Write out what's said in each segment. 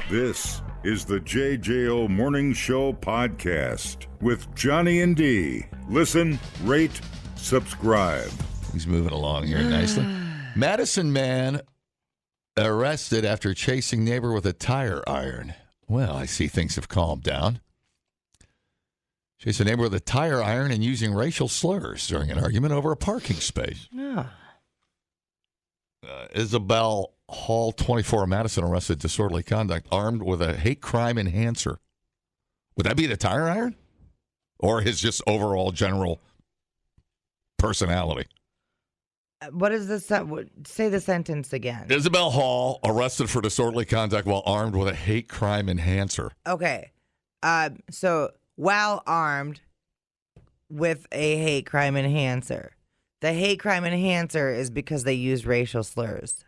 This is the JJO Morning Show podcast with Johnny and D. Listen, rate, subscribe. He's moving along here nicely. Madison man arrested after chasing neighbor with a tire iron. Well, I see things have calmed down. Chasing neighbor with a tire iron and using racial slurs during an argument over a parking space. Yeah. Isabel Hall, 24, Madison, arrested disorderly conduct, armed with a hate crime enhancer. Would that be the tire iron? Or his just overall general personality? What is this? Say the sentence again. Isabel Hall, arrested for disorderly conduct while armed with a hate crime enhancer. Okay. So while armed with a hate crime enhancer. The hate crime enhancer is because they use racial slurs.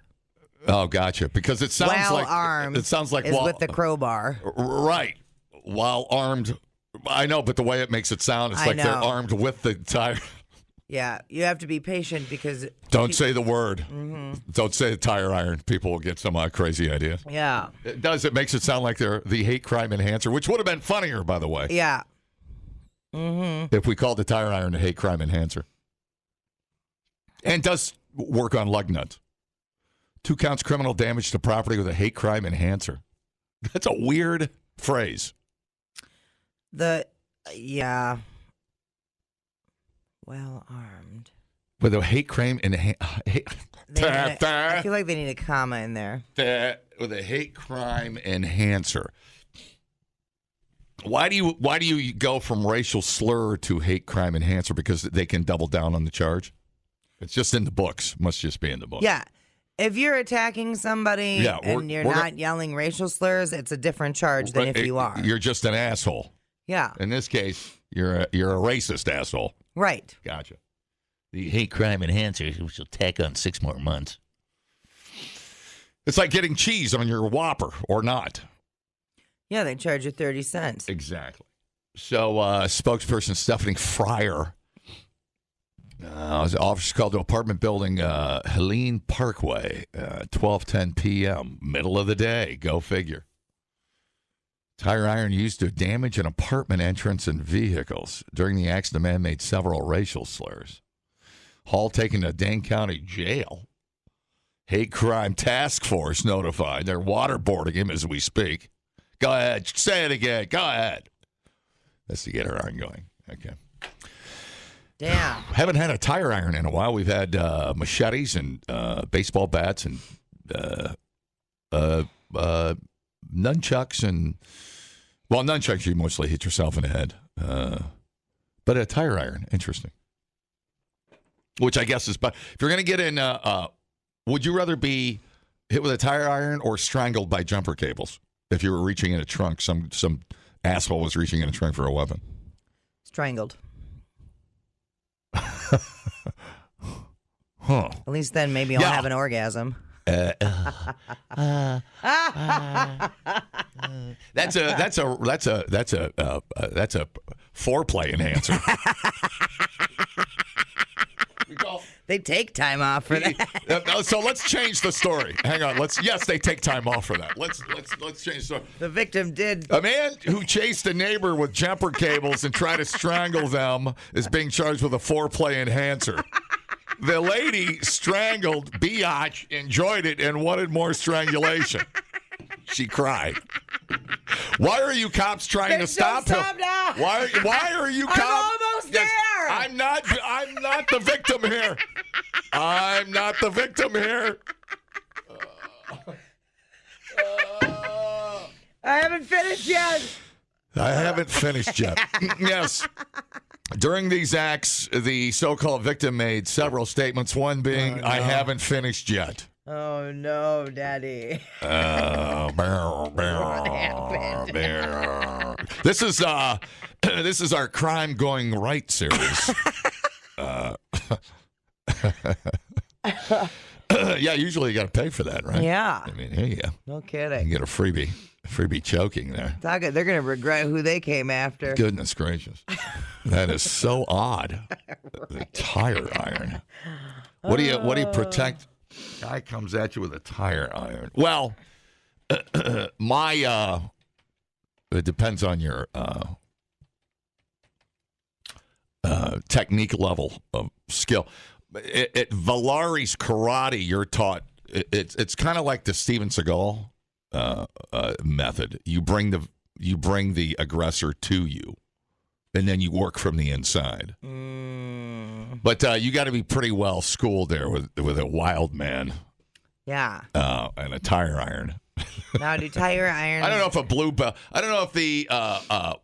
Oh, gotcha. Because it sounds while like armed it sounds like is with the crowbar. Right. While armed, I know, but the way it makes it sound, it's like they're armed with the tire. Yeah, you have to be patient because don't say the word. Mm-hmm. Don't say the tire iron. People will get some crazy ideas. Yeah, it does. It makes it sound like they're the hate crime enhancer, which would have been funnier, by the way. Yeah. Mm-hmm. If we called the tire iron a hate crime enhancer. And does work on lug nuts. 2 counts criminal damage to property with a hate crime enhancer. That's a weird phrase. Yeah. Well armed. With a hate crime enhancer. I feel like they need a comma in there. With a hate crime enhancer. Why do you go from racial slur to hate crime enhancer? Because they can double down on the charge? It's just in the books. Must just be in the books. Yeah. If you're attacking somebody and you're not yelling racial slurs, it's a different charge than if you are. You're just an asshole. Yeah. In this case, you're a racist asshole. Right. Gotcha. The hate crime enhancer, which will tack on 6 more months. It's like getting cheese on your Whopper or not. Yeah, they charge you 30 cents. Exactly. So spokesperson Stephanie Fryer, officers called to apartment building Helene Parkway, 12:10 p.m., middle of the day. Go figure. Tire iron used to damage an apartment entrance and vehicles. During the accident, the man made several racial slurs. Hall taken to Dane County Jail. Hate crime task force notified. They're waterboarding him as we speak. Go ahead. Say it again. Go ahead. That's to get her iron going. Okay. Damn. Haven't had a tire iron in a while. We've had machetes and baseball bats and nunchucks and, well, nunchucks you mostly hit yourself in the head. But a tire iron, interesting. Which I guess is, but if you're going to get in, would you rather be hit with a tire iron or strangled by jumper cables? If you were reaching in a trunk, some asshole was reaching in a trunk for a weapon. Strangled. Huh. At least then maybe I'll have an orgasm. That's a foreplay enhancer. They take time off for that. So let's change the story. Hang on. Yes, they take time off for that. Let's change the story. The victim did. A man who chased a neighbor with jumper cables and tried to strangle them is being charged with a foreplay enhancer. The lady strangled, biatch, enjoyed it, and wanted more strangulation. She cried. Why are you cops trying to stop him? Stop now. Why are you cops? I'm almost there. I'm not the victim here. I'm not the victim here. I haven't finished yet. I haven't finished yet. Yes. During these acts, the so-called victim made several statements, one being, I haven't finished yet. Oh, no, Daddy. This is our Crime Going Right series. Yeah, usually you got to pay for that, right? Yeah. I mean, here you go. No You kidding. get a freebie choking there. They're going to regret who they came after. Goodness gracious. That is so odd. Right. The tire iron. What do you protect? Guy comes at you with a tire iron. Well, It depends on your technique level of skill. At Valari's karate, you're taught. It's kind of like the Steven Seagal method. You bring the aggressor to you, and then you work from the inside. But you got to be pretty well schooled there with a wild man. Yeah. And a tire iron. Now, do tire irons... I don't know if a blue belt... I don't know if the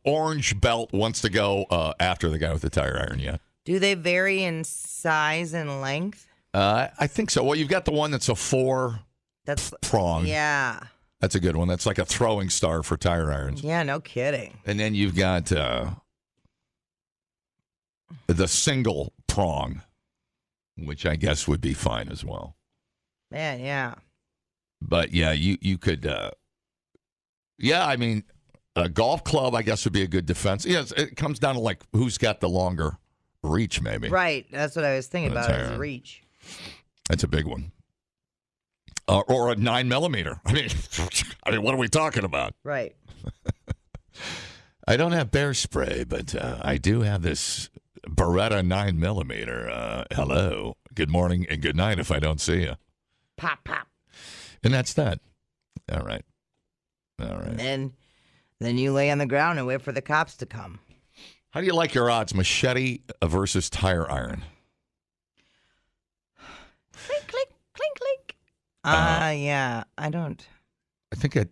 orange belt wants to go after the guy with the tire iron yet. Do they vary in size and length? I think so. Well, you've got the one that's a 4 prong. Yeah. That's a good one. That's like a throwing star for tire irons. Yeah, no kidding. And then you've got the single prong, which I guess would be fine as well. Man, yeah. But yeah, you could. I mean, a golf club, I guess, would be a good defense. Yes, it comes down to like who's got the longer reach, maybe. Right. That's what I was thinking about. Is reach. That's a big one. Or a 9mm. I mean, what are we talking about? Right. I don't have bear spray, but I do have this Beretta 9mm. Hello, good morning and good night. If I don't see you, pop, pop. And that's that. All right. And then you lay on the ground and wait for the cops to come. How do you like your odds, machete versus tire iron? Clink, clink, clink, clink. Yeah, I don't. I think it.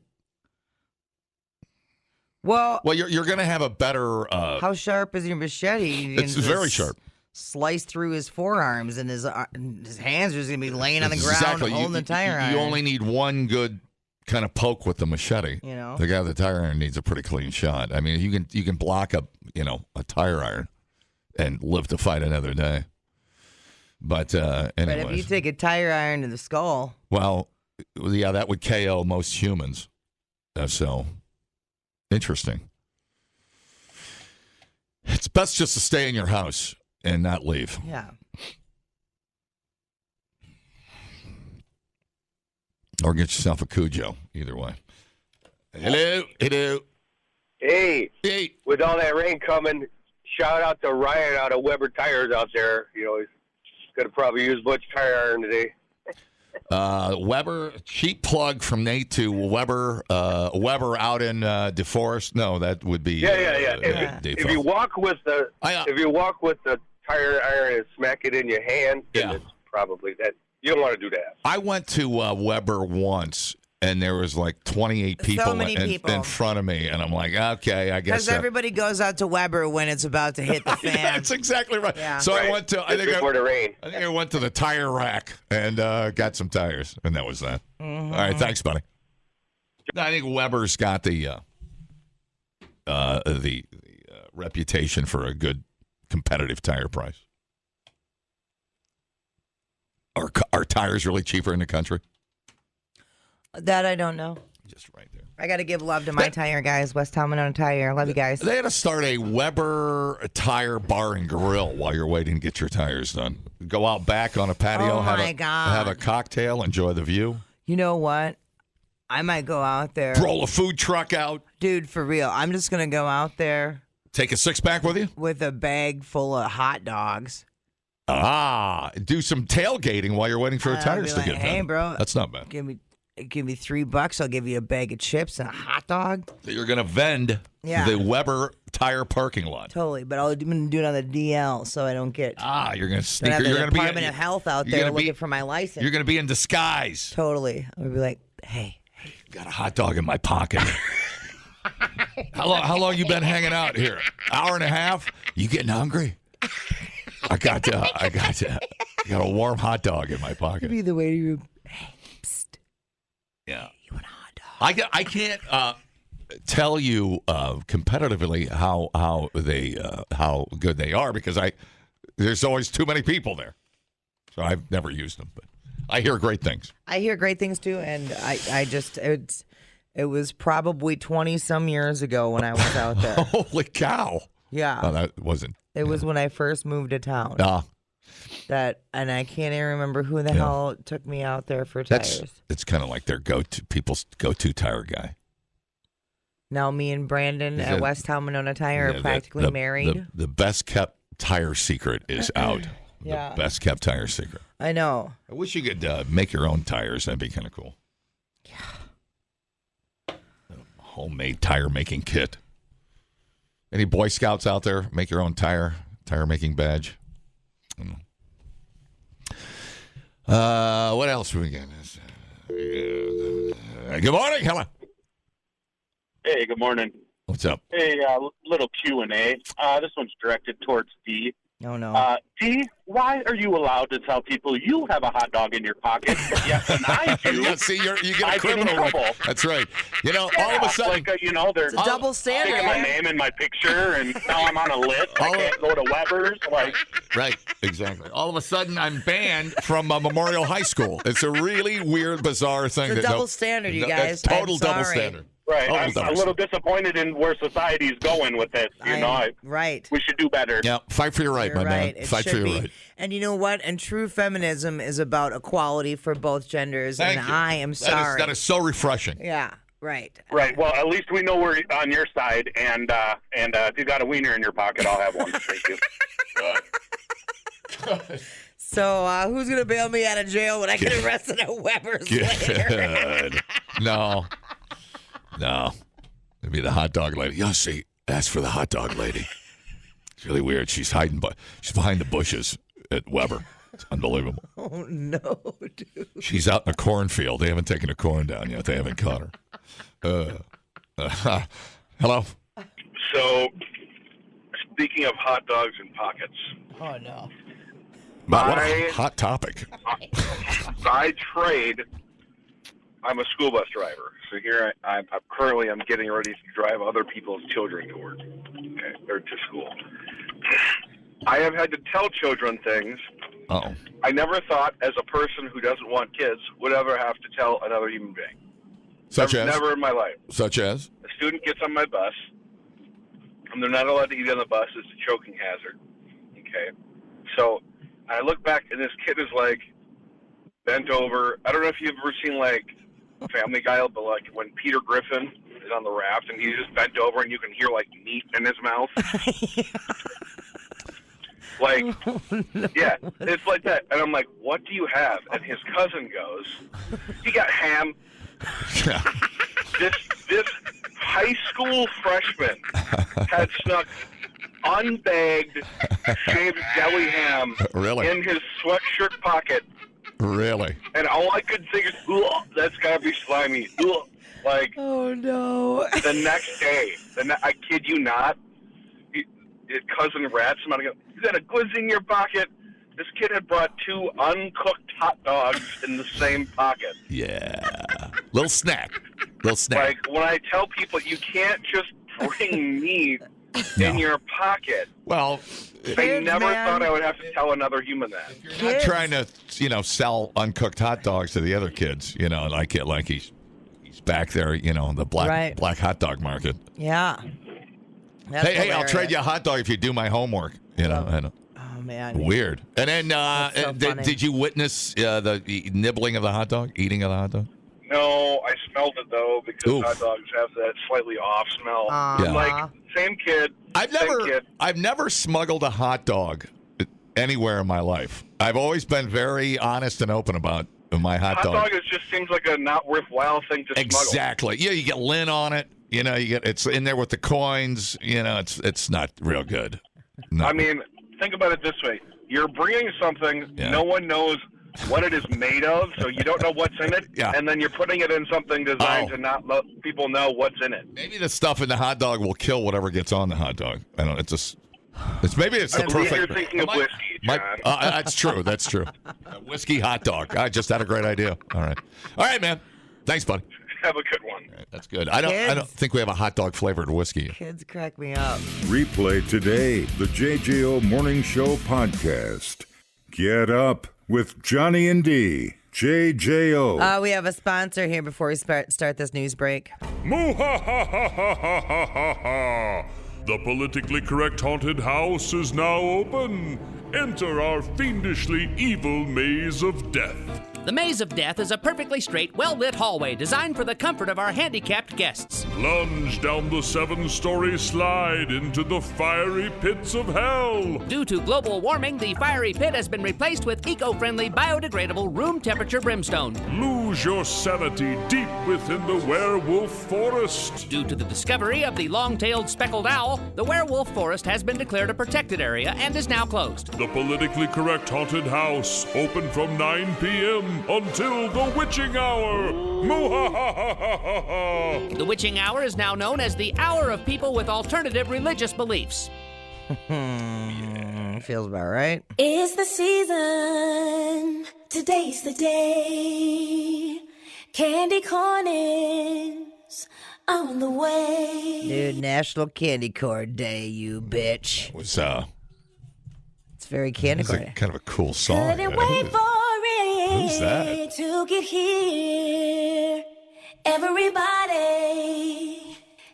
Well, you're going to have a better. How sharp is your machete? It's very sharp. Slice through his forearms, and his hands are just going to be laying on the ground holding the tire iron. You only need one good kind of poke with the machete. You know, the guy with the tire iron needs a pretty clean shot. I mean, you can block a tire iron and live to fight another day. But anyways. But if you take a tire iron to the skull, well, yeah, that would KO most humans. So interesting. It's best just to stay in your house and not leave. Yeah. Or get yourself a Cujo. Either way. Hello. Hey. With all that rain coming, shout out to Ryan out of Weber Tires out there. You know, he's going to probably use much tire iron today. Weber, cheap plug from Nate to Weber. Weber out in DeForest. No, that would be. Yeah. If you walk with the tire iron and smack it in your hand, then it's probably that. You don't want to do that. I went to Weber once, and there was like 28 people, in front of me, and I'm like, okay, I guess. Because everybody goes out to Weber when it's about to hit the fan. That's exactly right. Yeah. So right. I went to. Before the rain. I think I went to the tire rack and got some tires, and that was that. Mm-hmm. All right, thanks, buddy. I think Weber's got the reputation for a good competitive tire price. Are tires really cheaper in the country? That I don't know. Just right there. I got to give love to my tire guys, West Talmadona Tire. Love you guys. They had to start a Weber tire bar and grill while you're waiting to get your tires done. Go out back on a patio, have a cocktail, enjoy the view. You know what? I might go out there. Roll a food truck out. Dude, for real. I'm just going to go out there. Take a six-pack with you? With a bag full of hot dogs. Do some tailgating while you're waiting for the tires to get done. Hey, bro. That's not bad. Give me $3. I'll give you a bag of chips and a hot dog. You're going to vend the Weber tire parking lot. Totally, but I'm going to do it on the DL so I don't get. You're going to sneak. You're going to be Department of Health out there looking for my license. You're going to be in disguise. Totally. I'm going to be like, hey, got a hot dog in my pocket. How long you been hanging out here? Hour and a half? You getting hungry? I got a warm hot dog in my pocket. Be the waiting room. Hey, psst. Yeah. You want a hot dog? I can't tell you competitively how good they are because there's always too many people there, so I've never used them. But I hear great things. I hear great things too, and it was probably 20 some years ago when I was out there. Holy cow! Yeah. Oh, that wasn't. It was when I first moved to town. and I can't even remember who the hell took me out there for tires. It's kind of like their people's go-to tire guy. Now me and Brandon at Westtown Monona Tire are practically married. The best kept tire secret is out. The best kept tire secret. I know. I wish you could make your own tires. That'd be kind of cool. Yeah. Homemade tire making kit. Any Boy Scouts out there? Make your own tire making badge. What else we got? Good morning, hello. Hey, good morning. What's up? Hey, little Q&A. This one's directed towards D. Oh, no. D, why are you allowed to tell people you have a hot dog in your pocket? But yes, and I do. Yeah, see, you get a criminal record. That's right. All of a sudden. They're it's a double standard. Taking my name and my picture, and now I'm on a list. I can't go to Weber's. Right, exactly. All of a sudden, I'm banned from Memorial High School. It's a really weird, bizarre thing. It's a double standard, you guys. Total double standard. Right. I'm a little disappointed in where society's going with this. Right. We should do better. Yeah, fight for your right, my man. Fight for your right. And you know what? And true feminism is about equality for both genders. Thank and you. I am sorry. That is so refreshing. Yeah. Right. Right. Well, at least we know we're on your side. And if you got a wiener in your pocket, I'll have one. Thank you. So who's going to bail me out of jail when I get arrested at Weber's later? No. It'd be the hot dog lady. Yeah, see, that's for the hot dog lady. It's really weird. She's hiding, but she's behind the bushes at Weber. It's unbelievable. Oh, no, dude. She's out in a cornfield. They haven't taken the corn down yet. They haven't caught her. Hello? So, speaking of hot dogs in pockets. Oh, no. What a hot topic. By trade, I'm a school bus driver. So here I'm currently getting ready to drive other people's children to work, or to school. I have had to tell children things. Uh-oh. I never thought, as a person who doesn't want kids, would ever have to tell another human being. Never in my life. Such as? A student gets on my bus, and they're not allowed to eat on the bus. It's a choking hazard. Okay? So I look back, and this kid is, bent over. I don't know if you've ever seen, Family Guy, but when Peter Griffin is on the raft and he's just bent over and you can hear meat in his mouth. Yeah, it's like that. And I'm like, what do you have? And his cousin goes, he got ham. This high school freshman had snuck unbagged shaved deli ham in his sweatshirt pocket. Really? And all I could think is, that's got to be slimy. Oh, no. The next day, I kid you not, his cousin rats him out and goes, you got a glizzy in your pocket? This kid had brought 2 uncooked hot dogs in the same pocket. Yeah. Little snack. When I tell people, you can't just bring meat in your pocket. Well, I never thought I would have to tell another human that. You're not trying to, sell uncooked hot dogs to the other kids, like he's back there, in the black hot dog market. Yeah. That's hey, I'll trade you a hot dog if you do my homework. Oh, man. Weird. And then, did you witness the nibbling of the hot dog, eating of the hot dog? No, I smelled it though because hot dogs have that slightly off smell. Yeah. Same kid. I've never smuggled a hot dog anywhere in my life. I've always been very honest and open about my hot dog. Hot dog just seems like a not worthwhile thing to smuggle. Exactly. Yeah, you get lint on it. It's in there with the coins. It's not real good. No. I mean, think about it this way: you're bringing something no one knows what it is made of, so you don't know what's in it, and then you're putting it in something designed to not let people know what's in it. Maybe the stuff in the hot dog will kill whatever gets on the hot dog. I don't know. It's the perfect. You're thinking of whiskey, John. That's true. That's true. Whiskey hot dog. I just had a great idea. All right, man. Thanks, buddy. Have a good one. Right, that's good. I don't think we have a hot dog flavored whiskey. Kids crack me up. Replay today the JJO Morning Show podcast. Get up with Johnny and D. JJO. We have a sponsor here before we start this news break. The politically correct haunted house is now open. enter our fiendishly evil maze of death. The Maze of Death is a perfectly straight, well-lit hallway designed for the comfort of our handicapped guests. Plunge down the 7-story slide into the fiery pits of hell. Due to global warming, the fiery pit has been replaced with eco-friendly, biodegradable, room-temperature brimstone. Lose your sanity deep within the werewolf forest. Due to the discovery of the long-tailed speckled owl, the werewolf forest has been declared a protected area and is now closed. The politically correct haunted house, open from 9 p.m. until the witching hour. Moo-ha-ha-ha-ha-ha! The witching hour is now known as the hour of people with alternative religious beliefs. Feels about right. It's the season. Today's the day. Candy corn is on the way. Dude, National Candy Corn Day, you bitch. It was It's very candy it's a, corn. kind of a cool song. Couldn't wait for Who's that? it to get here. Everybody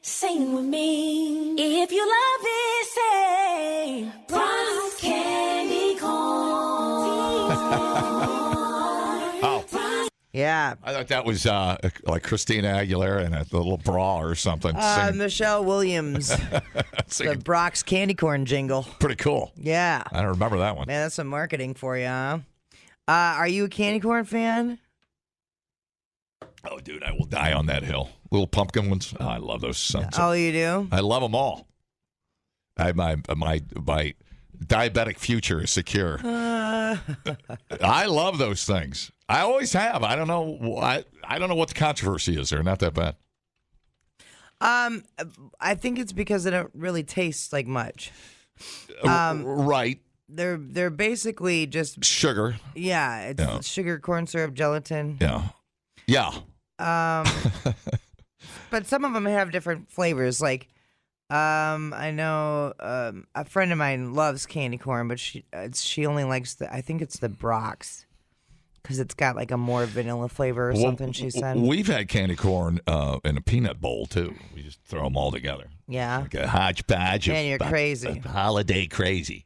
sing with me. If you love it, say Bronx Candy Corn. Oh, Yeah. I thought that was like Christina Aguilera in a little bra or something. singing. Michelle Williams. The Singing. Brock's Candy Corn jingle. Pretty cool. Yeah. I don't remember that one. Man, that's some marketing for you, huh? Are you a candy corn fan? Oh, dude, I will die on that hill. Little pumpkin ones. Oh, I love those sons. Oh, you do? I love them all. My diabetic future is secure. I love those things. I always have. I don't know. I don't know what the controversy is. They're not that bad. I think it's because they don't really taste like much. Right. They're basically just Sugar. yeah. It's sugar, corn syrup, gelatin. Yeah. Yeah. But some of them have different flavors. Like, I know a friend of mine loves candy corn, but she only likes I think it's the Brock's because it's got like a more vanilla flavor or something. She said We've had candy corn in a peanut bowl too. We just throw them all together. yeah. Like a hodgepodge. Man, you're crazy. Holiday crazy.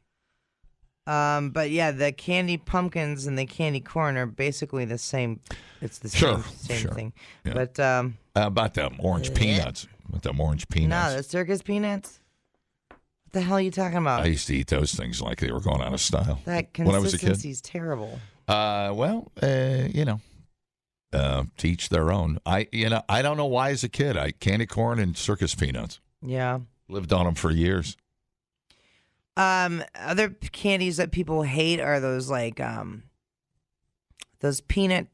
But yeah, the candy pumpkins and the candy corn are basically the same. It's the Sure, same sure. thing. Yeah. But About them orange peanuts. About them orange peanuts. no, the circus peanuts. What the hell are you talking about? I used to eat those things like they were going out of style. That when I was a kid. consistency's terrible. To each their own. I don't know why as a kid. Candy corn and circus peanuts. Yeah. Lived on them for years. Other candies that people hate are those like those peanut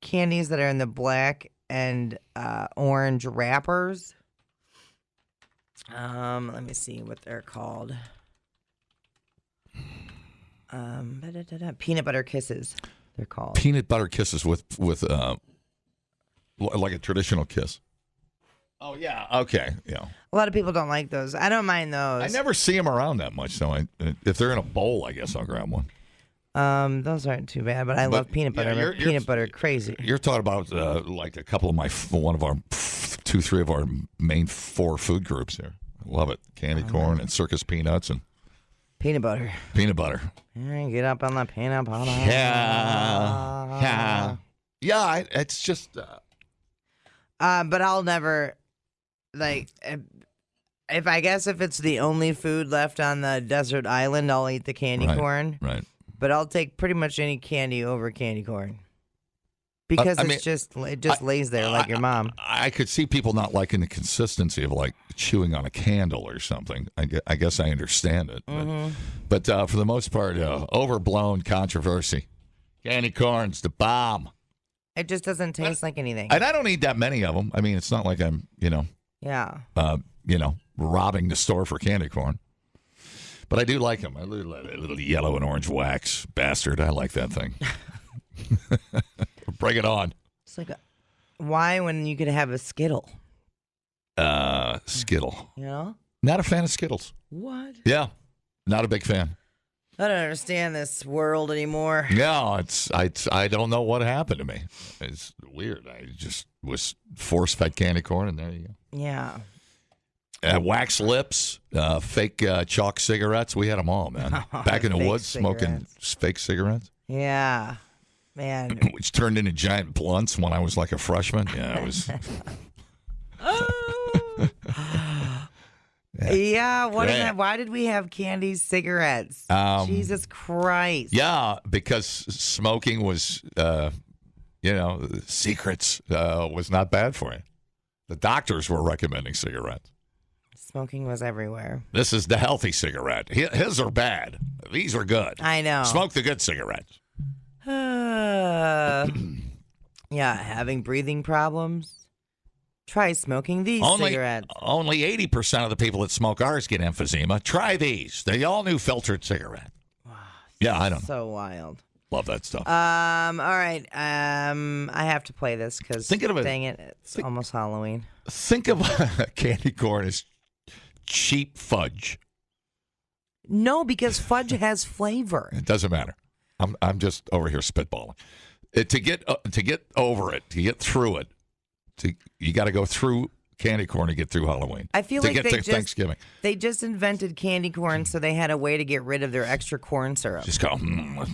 candies that are in the black and orange wrappers. Let me see what they're called. Peanut butter kisses. They're called Peanut butter kisses with like a traditional kiss. Oh yeah, okay, yeah. A lot of people don't like those. I don't mind those. I never see them around that much, so if they're in a bowl, I guess I'll grab one. Those aren't too bad, but I love peanut butter. you're Peanut butter crazy. You're talking about like a couple of three of our main 4 food groups here. I love it. Candy corn and circus peanuts and Peanut butter. peanut butter. Get up on the peanut butter. Yeah. It's just. But I'll never, like, if it's the only food left on the desert island, I'll eat the candy corn. Right. But I'll take pretty much any candy over candy corn. Because it just lays there like your mom. I could see people not liking the consistency of like chewing on a candle or something. I guess I understand it. But for the most part, overblown controversy. Candy corn's the bomb. It just doesn't taste like anything. And I don't eat that many of them. I mean, it's not like I'm, Yeah. robbing the store for candy corn. But I do like them. A little yellow and orange wax bastard. I like that thing. Bring it on. It's like, why when you could have a Skittle? Skittle. You know? Not a fan of Skittles. What? Yeah. Not a big fan. I don't understand this world anymore. No, I don't know what happened to me. It's weird. I just was force-fed candy corn, and there you go. Yeah. wax lips, fake chalk cigarettes. We had them all, man. Back in the woods, smoking fake cigarettes. Yeah, man. Which turned into giant blunts when I was like a freshman. Yeah, it was. Yeah, what is that? Why did we have candy cigarettes? Jesus Christ. Yeah, because smoking was, secrets was not bad for you. The doctors were recommending cigarettes. Smoking was everywhere. This is the healthy cigarette. His are bad. These are good. I know. Smoke the good cigarettes. Yeah, having breathing problems. Try smoking these cigarettes. Only 80% of the people that smoke ours get emphysema. Try these. The all-new filtered cigarette. Wow, yeah, I don't know. So wild. Love that stuff. All right. I have to play this because, dang it, it's almost Halloween. Think of candy corn as cheap fudge. No, because fudge has flavor. It doesn't matter. I'm just over here spitballing. To get over it, to get through it, you got to go through candy corn to get through Halloween. I feel like Thanksgiving. They just invented candy corn, so they had a way to get rid of their extra corn syrup. Just go,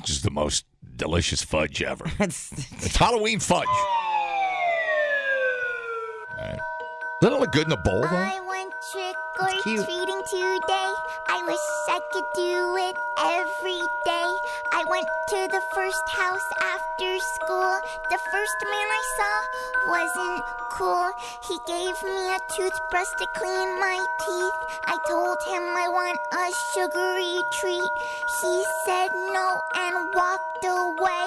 just the most delicious fudge ever. It's Halloween fudge. Right. Doesn't it look good in a bowl, though? I went trick-or-treating today. I wish I could do it every day. I went to the first house after school. The first man I saw wasn't cool. He gave me a toothbrush to clean my teeth. I told him I want a sugary treat. He said no and walked away.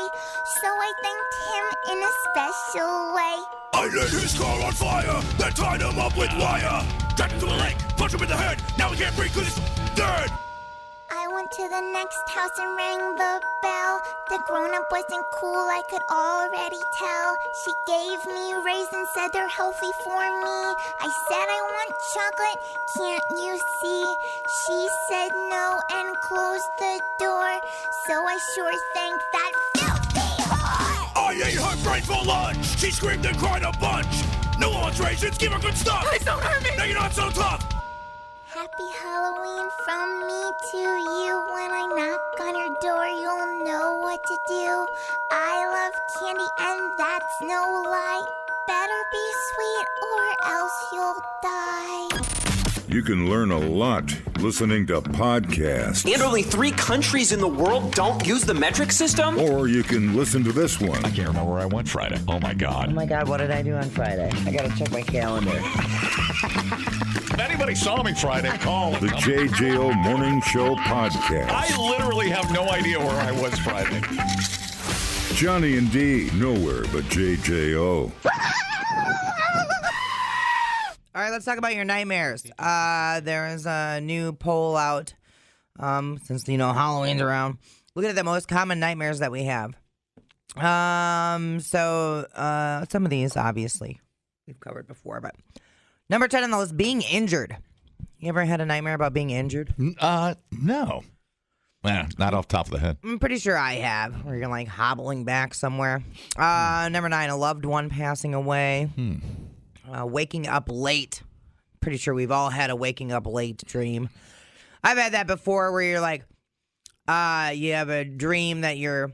So I thanked him in a special way. I lit his car on fire, then tied him up with wire. Dragged him to the lake, punched him in the head. Now he can't breathe because he's dead. I went to the next house and rang the bell. The grown-up wasn't cool, I could already tell. She gave me raisins, said they're healthy for me. I said I want chocolate, can't you see? She said no and closed the door. So I sure thanked that filthy whore. I ate her brain for lunch. She screamed and cried a bunch. No one wants raisins, give her good stuff. Please don't hurt me. Now you're not so tough. Happy Halloween from me to you. When I knock on your door, you'll know what to do. I love candy and that's no lie. Better be sweet or else you'll die. You can learn a lot listening to podcasts. And only 3 countries in the world don't use the metric system? Or you can listen to this one. I can't remember where I went Friday. Oh, my God. Oh, my God, what did I do on Friday? I got to check my calendar. If anybody saw me Friday, call. The JJO Morning Show Podcast. I literally have no idea where I was Friday. Johnny and D, nowhere but JJO. All right, let's talk about your nightmares. There is a new poll out since, Halloween's around. Look at the most common nightmares that we have. So some of these, obviously, we've covered before. But number 10 on the list, being injured. You ever had a nightmare about being injured? No. Not off the top of the head. I'm pretty sure I have, where you're like hobbling back somewhere. Number 9, a loved one passing away. Waking up late. Pretty sure we've all had a waking up late dream. I've had that before where you're like, you have a dream that you're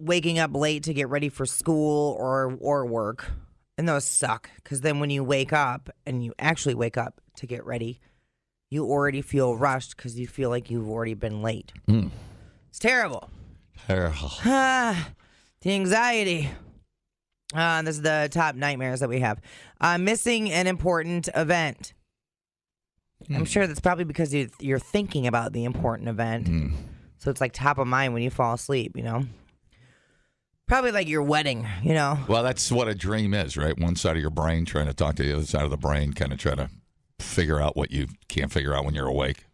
waking up late to get ready for school or work. And those suck because then when you wake up and you actually wake up to get ready, you already feel rushed because you feel like you've already been late. It's terrible. Terrible. The anxiety. This is the top nightmares that we have. Missing an important event. I'm sure that's probably because you're thinking about the important event. So it's like top of mind when you fall asleep, Probably like your wedding, Well, that's what a dream is, right? One side of your brain trying to talk to the other side of the brain, kind of try to figure out what you can't figure out when you're awake,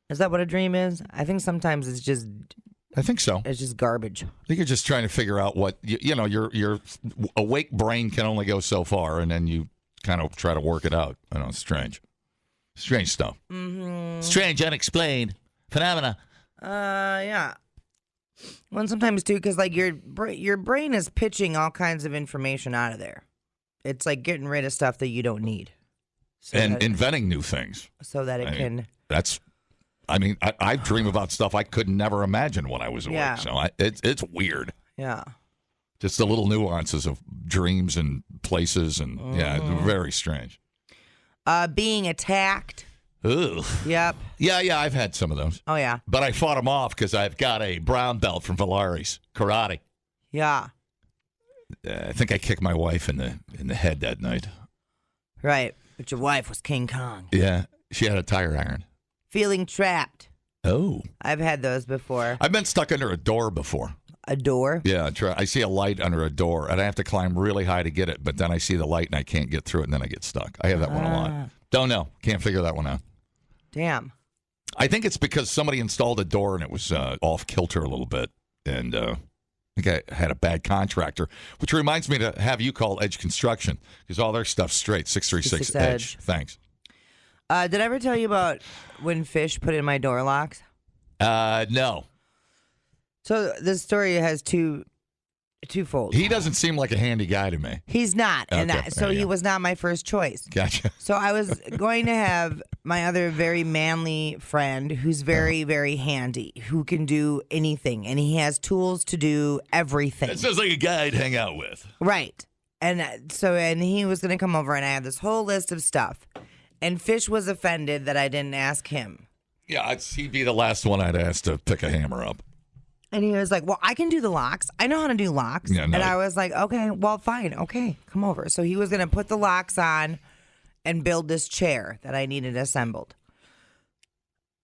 Is that what a dream is? I think sometimes it's just... I think so. It's just garbage. I think you're just trying to figure out what, your awake brain can only go so far, and then you kind of try to work it out. I know, it's strange. Strange stuff. Mm-hmm. Strange, unexplained phenomena. Yeah. Well, and sometimes, too, because, like, your brain is pitching all kinds of information out of there. It's like getting rid of stuff that you don't need. and inventing new things. So that it can. I dream about stuff I could never imagine when I was awake. Yeah. So it's weird. Yeah. Just the little nuances of dreams and places, and very strange. Being attacked. Ugh. Yep. Yeah, I've had some of those. Oh, yeah. But I fought them off because I've got a brown belt from Valari's karate. Yeah. I think I kicked my wife in the head that night. Right. But your wife was King Kong. Yeah, she had a tire iron. Feeling trapped. Oh. I've had those before. I've been stuck under a door before. A door? Yeah, I see a light under a door, and I have to climb really high to get it, but then I see the light, and I can't get through it, and then I get stuck. I have that one a lot. Don't know. Can't figure that one out. Damn. I think it's because somebody installed a door, and it was off kilter a little bit, and I think I had a bad contractor, which reminds me to have you call Edge Construction, because all their stuff's straight, 636 Edge. Thanks. Did I ever tell you about when fish put in my door locks? No. So this story has twofold. He doesn't seem like a handy guy to me. He's not, and Okay, so he was not my first choice. Gotcha. So I was going to have my other very manly friend who's very, very handy, who can do anything, and he has tools to do everything. That sounds like a guy I'd hang out with. Right. And he was going to come over, and I had this whole list of stuff. And Fish was offended that I didn't ask him. Yeah, he'd be the last one I'd ask to pick a hammer up. And he was like, well, I can do the locks. I know how to do locks. Yeah, no. And I was like, okay, well, fine. Okay, come over. So he was going to put the locks on and build this chair that I needed assembled.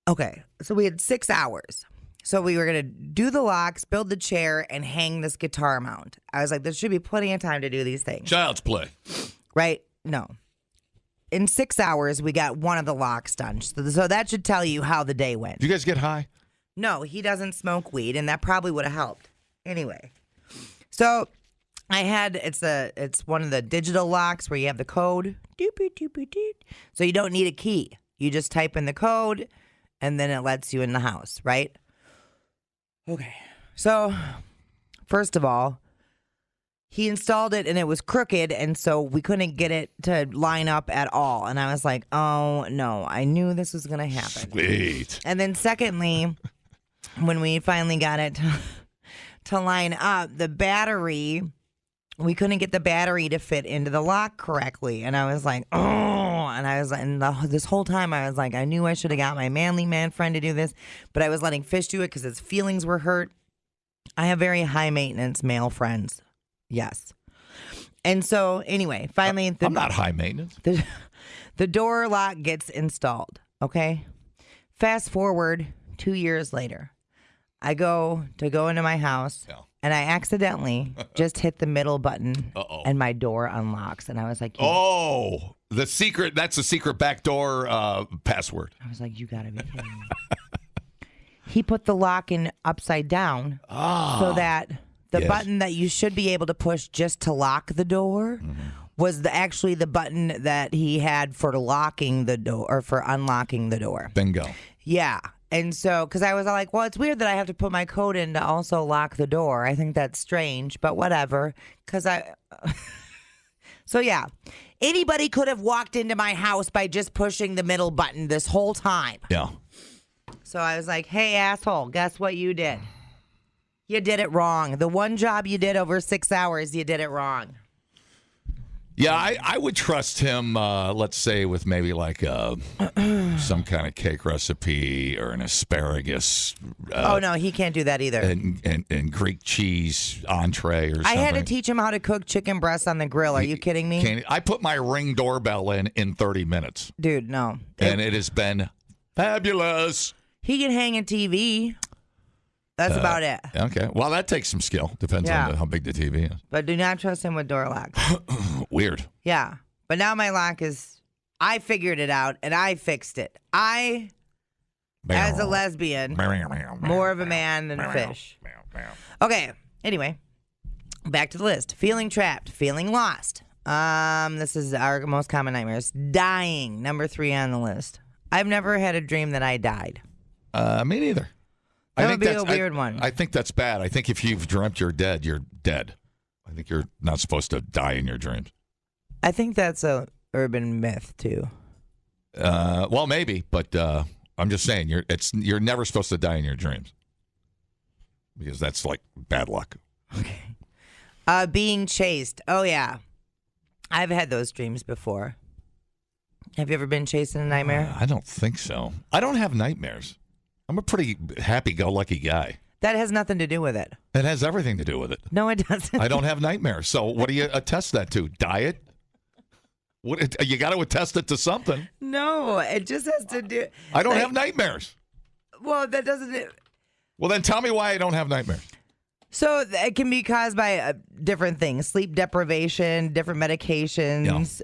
Okay, so we had 6 hours. So we were going to do the locks, build the chair, and hang this guitar mount. I was like, there should be plenty of time to do these things. Child's play. Right? No. In 6 hours, we got one of the locks done. So that should tell you how the day went. Did you guys get high? No, he doesn't smoke weed, and that probably would have helped. Anyway, so I had it's one of the digital locks where you have the code. So you don't need a key. You just type in the code, and then it lets you in the house, right? Okay. So first of all, he installed it, and it was crooked, and so we couldn't get it to line up at all. And I was like, oh, no, I knew this was going to happen. Sweet. And then secondly, when we finally got it to line up, the battery, we couldn't get the battery to fit into the lock correctly. And I was like, oh. And I was like, this whole time I was like, I knew I should have got my manly man friend to do this, but I was letting Fish do it because his feelings were hurt. I have very high maintenance male friends. Yes. And so anyway, finally. I'm not high maintenance. The door lock gets installed. Okay. Fast forward 2 years later. I go into my house, and I accidentally just hit the middle button, and my door unlocks. And I was like, that's the secret backdoor password. I was like, you got to be kidding me. He put the lock in upside down so that the button that you should be able to push just to lock the door was actually the button that he had for locking the door or for unlocking the door. Bingo. Yeah. And so, because I was like, well, it's weird that I have to put my code in to also lock the door. I think that's strange, but whatever. So, yeah. Anybody could have walked into my house by just pushing the middle button this whole time. Yeah. So I was like, hey, asshole, guess what you did? You did it wrong. The one job you did over 6 hours, you did it wrong. Yeah, I would trust him, let's say, with maybe like some kind of cake recipe or an asparagus. Oh, no, he can't do that either. And Greek cheese entree or something. I had to teach him how to cook chicken breasts on the grill. Are you kidding me? I put my Ring doorbell in 30 minutes. Dude, no. And it has been fabulous. He can hang a TV. That's about it. Okay. Well, that takes some skill. Depends on how big the TV is. But do not trust him with door locks. Weird. Yeah. But now my lock is, I figured it out and I fixed it. I, as a lesbian, more of a man than Fish. Okay. Anyway, back to the list. Feeling trapped. Feeling lost. This is our most common nightmares. Dying. Number 3 on the list. I've never had a dream that I died. Me neither. That would be a weird one. I think that's bad. I think if you've dreamt you're dead, you're dead. I think you're not supposed to die in your dreams. I think that's a urban myth, too. Well, maybe, but I'm just saying you're never supposed to die in your dreams because that's like bad luck. Okay. Being chased. Oh yeah, I've had those dreams before. Have you ever been chased in a nightmare? I don't think so. I don't have nightmares. I'm a pretty happy-go-lucky guy. That has nothing to do with it. It has everything to do with it. No, it doesn't. I don't have nightmares. So what do you attest that to? Diet? What, you got to attest it to something. No, it just has to do. I don't have nightmares. Well, that doesn't. Well, then tell me why I don't have nightmares. So it can be caused by different things: sleep deprivation, different medications,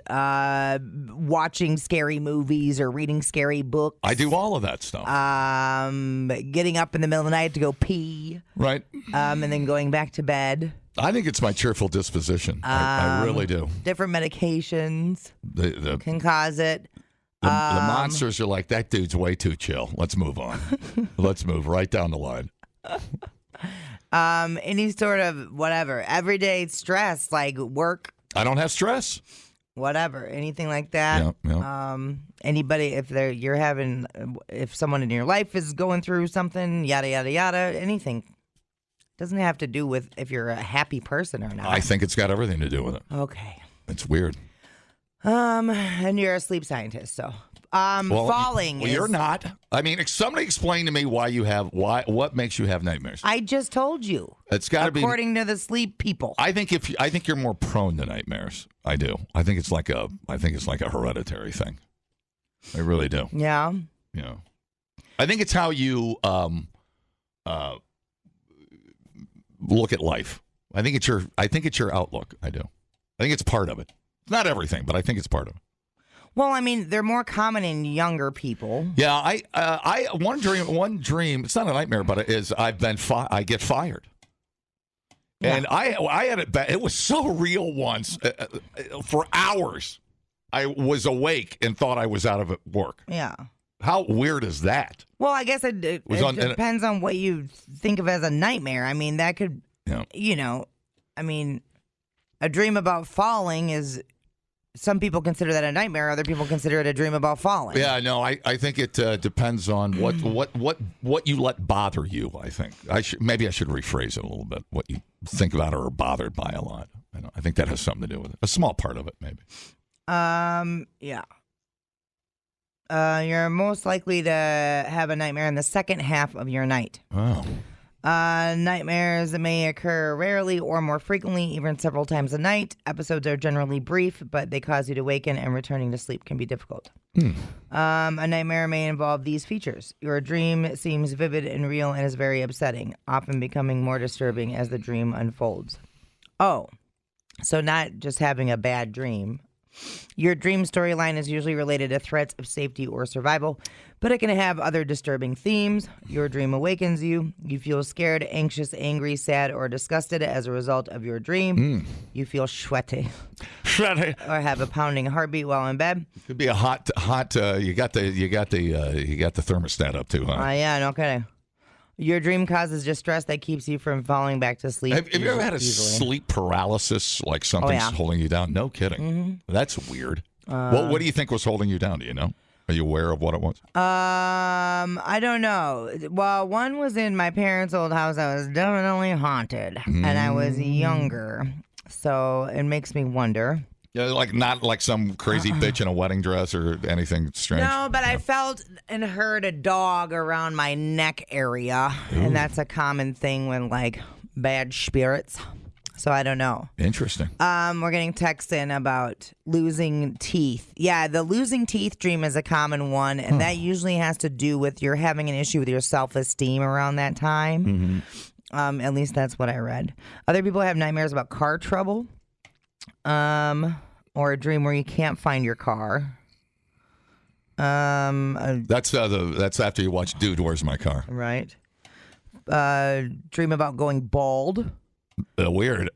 watching scary movies or reading scary books. I do all of that stuff. Getting up in the middle of the night to go pee. Right. And then going back to bed. I think it's my cheerful disposition. I really do. Different medications the can cause it. The monsters are like, that dude's way too chill. Let's move on. Let's move right down the line. Any sort of whatever, everyday stress like work. I don't have stress. Whatever, anything like that. Yeah. Anybody, if someone in your life is going through something, yada yada yada, anything. Doesn't have to do with if you're a happy person or not. I think it's got everything to do with it. Okay. It's weird. And you're a sleep scientist, so. Falling. Well, you're not. I mean, somebody explain to me what makes you have nightmares. I just told you. It's got to be according to the sleep people. I think you're more prone to nightmares. I do. I think it's like a hereditary thing. I really do. Yeah. Yeah. I think it's how you look at life. I think it's your outlook. I do. I think it's part of it. It's not everything, but I think it's part of it. Well, I mean, they're more common in younger people. Yeah, one dream. It's not a nightmare, but it is. I get fired, yeah. And I had it. It was so real once. For hours, I was awake and thought I was out of work. Yeah. How weird is that? Well, I guess it depends on what you think of as a nightmare. I mean, that could, I mean, a dream about falling is. Some people consider that a nightmare. Other people consider it a dream about falling. Yeah, no, I think it depends on what you let bother you. I think maybe I should rephrase it a little bit. What you think about or are bothered by a lot. I think that has something to do with it. A small part of it, maybe. Yeah. You're most likely to have a nightmare in the second half of your night. Oh. Nightmares may occur rarely or more frequently, even several times a night. Episodes are generally brief, but they cause you to waken, and returning to sleep can be difficult. A nightmare may involve these features. Your dream seems vivid and real and is very upsetting, often becoming more disturbing as the dream unfolds. Oh, so not just having a bad dream. Your dream storyline is usually related to threats of safety or survival, but it can have other disturbing themes. Your dream awakens you. You feel scared, anxious, angry, sad, or disgusted as a result of your dream. You feel sweaty. Or have a pounding heartbeat while in bed. It could be a hot. You got the thermostat up too, huh? Yeah, no kidding. Your dream causes distress that keeps you from falling back to sleep. Have you ever had a sleep paralysis, like something's holding you down? No kidding. Mm-hmm. That's weird. What do you think was holding you down? Do you know? Are you aware of what it was? I don't know. Well, one was in my parents' old house. I was definitely haunted, and I was younger, so it makes me wonder. Yeah, not like some crazy bitch in a wedding dress or anything strange. No, but I felt and heard a dog around my neck area, and that's a common thing when bad spirits. So I don't know. Interesting. We're getting texts in about losing teeth. Yeah, the losing teeth dream is a common one, and that usually has to do with you're having an issue with your self-esteem around that time. At least that's what I read. Other people have nightmares about car trouble. Or a dream where you can't find your car. That's after you watch Dude, Where's My Car? Right. Dream about going bald. Weird.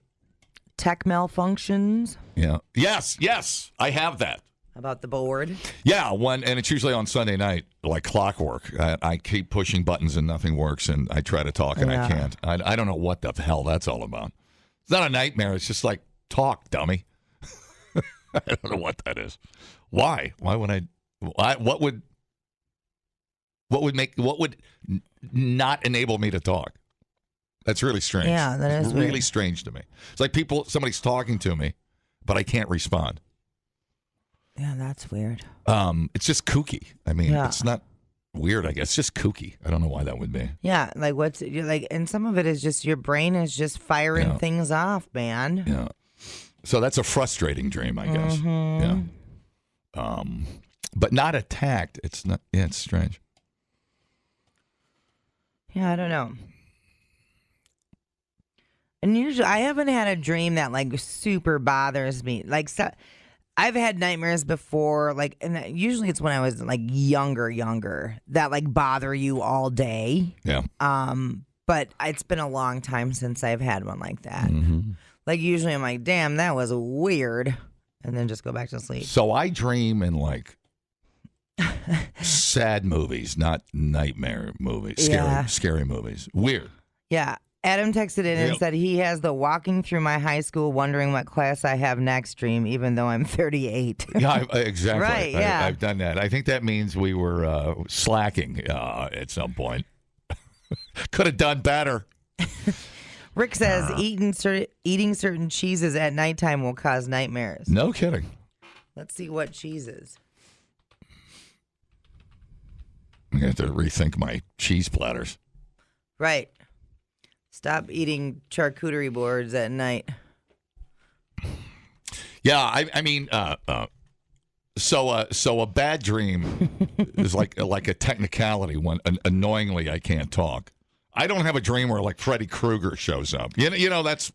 Tech malfunctions. Yeah. Yes. I have that. About the board. Yeah, and it's usually on Sunday night, like clockwork. I keep pushing buttons and nothing works, and I try to talk and I can't. I don't know what the hell that's all about. It's not a nightmare. It's just like, talk, dummy. I don't know what that is. Why? Why would I What would not enable me to talk? That's really strange. Yeah, that is really weird. strange to me. It's like somebody's talking to me, but I can't respond. Yeah, that's weird. It's just kooky. I mean, Yeah. it's not weird, I guess. It's just kooky. I don't know why that would be. Yeah, like and some of it is just your brain is just firing things off, man. Yeah. So that's a frustrating dream, I guess. Mhm. Yeah. But not attacked. It's not. Yeah, it's strange. Yeah, I don't know. And usually, I haven't had a dream that like super bothers me. Like, I've had nightmares before, like, and usually it's when I was like younger, that like bother you all day. Yeah. But it's been a long time since I've had one like that. Mm-hmm. Like usually I'm like, damn, that was weird, and then just go back to sleep. So I dream in like sad movies, not nightmare movies, scary movies. Weird. Yeah. Adam texted in and said he has the walking through my high school wondering what class I have next dream, even though I'm 38. Yeah, exactly. Right, yeah. I've done that. I think that means we were slacking at some point. Could have done better. Rick says eating certain cheeses at nighttime will cause nightmares. No kidding. Let's see what cheeses. I'm going to have to rethink my cheese platters. Right. Stop eating charcuterie boards at night. Yeah, I mean, so a bad dream is like a technicality when annoyingly I can't talk. I don't have a dream where like Freddy Krueger shows up. You know that's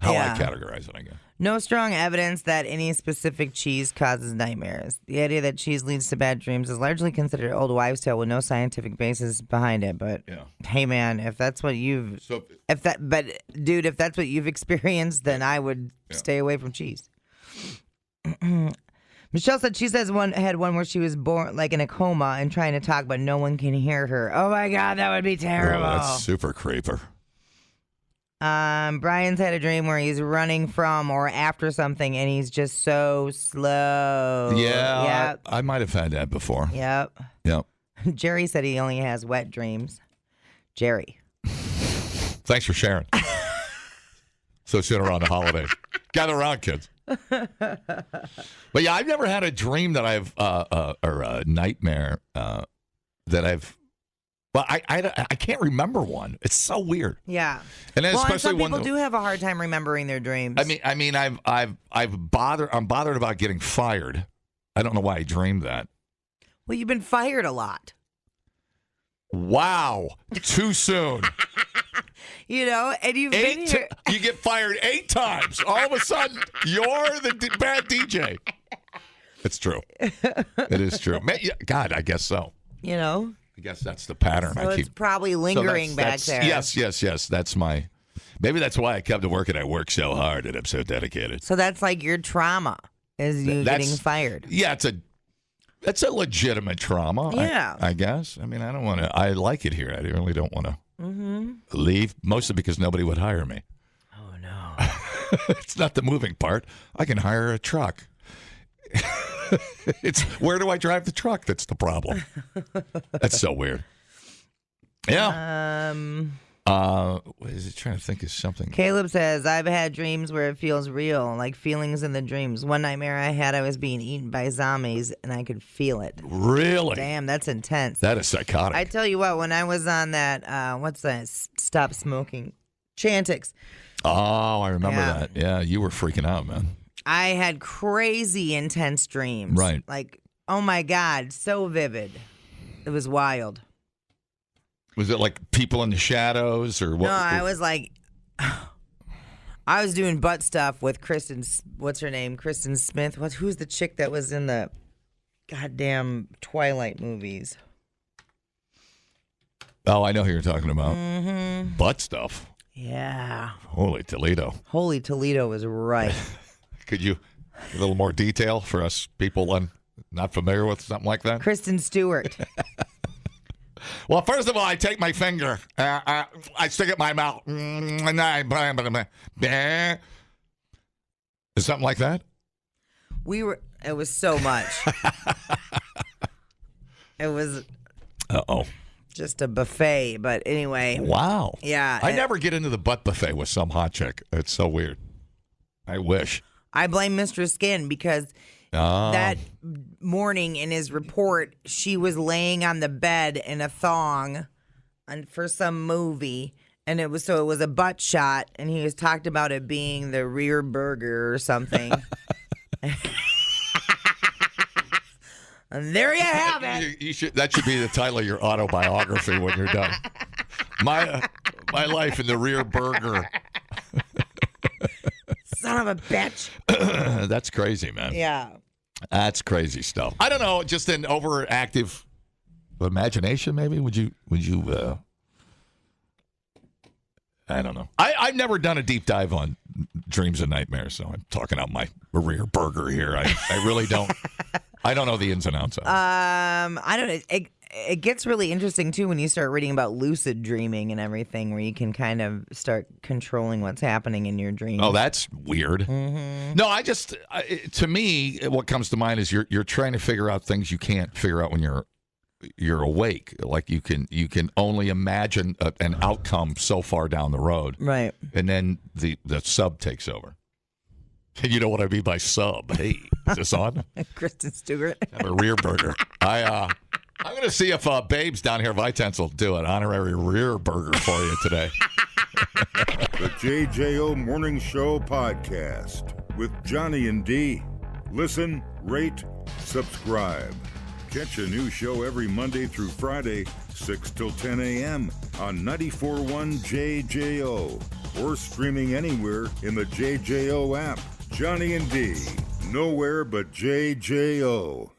how I categorize it, I guess. No strong evidence that any specific cheese causes nightmares. The idea that cheese leads to bad dreams is largely considered old wives' tale with no scientific basis behind it. But hey, man, if that's what if that's what you've experienced, then I would stay away from cheese. Michelle said she had one where she was born like in a coma and trying to talk, but no one can hear her. Oh my God, that would be terrible. Oh, that's super creeper. Brian's had a dream where he's running from or after something, and he's just so slow. Yeah, Yep. I might have had that before. Yep. Yep. Jerry said he only has wet dreams. Jerry. Thanks for sharing. So soon around the holiday. Gather around, kids. But yeah, I've never had a dream that I've or a nightmare that I've. Well, I can't remember one. It's so weird. Yeah. And then especially some people when do have a hard time remembering their dreams. I mean, I'm bothered about getting fired. I don't know why I dreamed that. Well, you've been fired a lot. Wow, too soon. You know, and you've been here. You get fired 8 times. All of a sudden, you're the bad DJ. It's true. It is true. God, I guess so. You know. I guess that's the pattern. So it's probably lingering back there. Yes. That's my. Maybe that's why I come to work and I work so hard and I'm so dedicated. So that's like your trauma is you getting fired. Yeah, that's a legitimate trauma. Yeah, I guess. I mean, I don't want to. I like it here. I really don't want to leave, mostly because nobody would hire me. Oh no, it's not the moving part. I can hire a truck. It's where do I drive the truck? That's the problem. That's so weird. Yeah. What is it? Trying to think of something. Caleb says, I've had dreams where it feels real, like feelings in the dreams. One nightmare I had, I was being eaten by zombies, and I could feel it. Really? Damn, that's intense. That is psychotic. I tell you what, when I was on that, what's that? Stop smoking. Chantix. Oh, I remember that. Yeah, you were freaking out, man. I had crazy intense dreams. Right. Like, oh my God, so vivid. It was wild. Was it like people in the shadows or what? No, I was like, I was doing butt stuff with Kristen, what's her name? Kristen Smith. Who's the chick that was in the goddamn Twilight movies? Oh, I know who you're talking about. Mm-hmm. Butt stuff. Yeah. Holy Toledo. Holy Toledo was right. Could you a little more detail for us people not familiar with something like that? Kristen Stewart. Well, first of all, I take my finger, I stick it in my mouth. Is something like that? It was so much. It was Uh-oh. just a buffet, but anyway. Wow. Yeah. I never get into the butt buffet with some hot chick. It's so weird. I wish. I blame Mistress Skin because that morning in his report, she was laying on the bed in a thong for some movie, and it was a butt shot, and he was talked about it being the Rearburger or something. And there you have it. That should be the title of your autobiography when you're done. My life in the Rearburger. Son of a bitch. That's crazy, man. Yeah. That's crazy stuff. I don't know, just an overactive imagination, maybe? Would you I don't know. I've never done a deep dive on dreams and nightmares, so I'm talking out my Rearburger here. I really don't. I don't know the ins and outs of it. I don't know. It gets really interesting, too, when you start reading about lucid dreaming and everything, where you can kind of start controlling what's happening in your dreams. Oh, that's weird. Mm-hmm. No, to me, what comes to mind is you're trying to figure out things you can't figure out when you're awake. Like you can only imagine an outcome so far down the road. Right. And then the sub takes over. You know what I mean by sub. Hey, is this on? Kristen Stewart. Have a Rearburger. I'm going to see if Babes down here, Vitens, will do an honorary Rearburger for you today. The JJO Morning Show podcast with Johnny and D. Listen, rate, subscribe. Catch a new show every Monday through Friday, 6 till 10 a.m. on 94.1 JJO or streaming anywhere in the JJO app. Johnny and D, nowhere but JJO.